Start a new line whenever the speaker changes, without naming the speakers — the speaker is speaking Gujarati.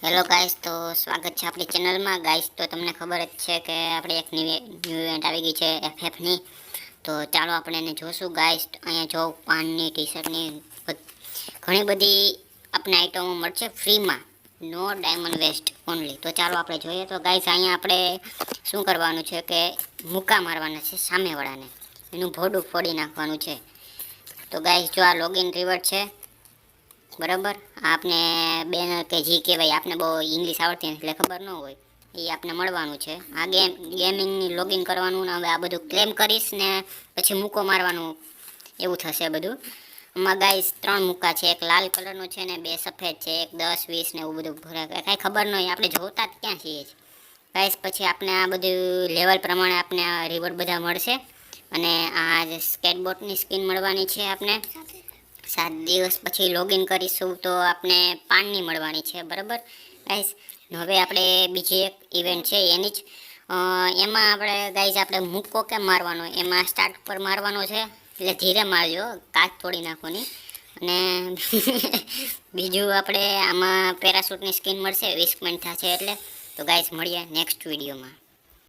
હેલો ગાઈસ, તો સ્વાગત છે આપણી ચેનલમાં. ગાઈસ, તો તમને ખબર જ છે કે આપણે એક ન્યૂ ઇવેન્ટ આવી ગઈ છે એફએફની. તો ચાલો આપણે એને જોશું. ગાઈસ, અહીંયા જો પાનની ટી શર્ટની ઘણી બધી આપણે આઈટમો મળશે ફ્રીમાં, નો ડાયમંડ વેસ્ટ ઓનલી. તો ચાલો આપણે જોઈએ. તો ગાઈસ, અહીંયા આપણે શું કરવાનું છે કે મુક્કા મારવાના છે સામેવાળાને, એનું ભોડું ફોડી નાખવાનું છે. તો ગાઈસ, જો આ લોગિન રિવર્ડ છે, બરાબર. આપને બેનર કે જી કહેવાય, આપને બહુ ઇંગ્લિશ આવડતી નથી એટલે ખબર ન હોય, એ આપને મળવાનું છે. આ ગેમિંગની લોગિન કરવાનું ને હવે આ બધું ક્લેમ કરીશ ને પછી મૂકો મારવાનું, એવું થશે બધું. આમાં ગાઈસ 3 મુક્કા છે, એક લાલ કલરનો છે ને 2 સફેદ છે, એક 10 20 ને એવું બધું કાંઈ ખબર ન હોય, આપણે જોતા જ ક્યાં છીએ ગાઈસ. પછી આપણે આ બધું લેવલ પ્રમાણે આપણે આ રિવોર્ડ બધા મળશે. અને આ જે સ્કેટબોર્ડની સ્કિન મળવાની છે આપને. 7 દિવસ પછી લોગિન કરીશું તો આપણે પાનની મળવાની છે, બરાબર ગાઈસ. હવે આપણે બીજી એક ઇવેન્ટ છે એની જ, એમાં આપણે ગાઈસ આપણે મુક્કો કેમ મારવાનો, એમાં સ્ટાર્ટ પર મારવાનો છે, એટલે ધીરે મારજો, કાચ તોડી નાખવાની. અને બીજું આપણે આમાં પેરાશૂટની સ્કિન મળશે, 20 મિનિટ થશે એટલે. તો ગાઈસ, મળીએ નેક્સ્ટ વિડીયોમાં.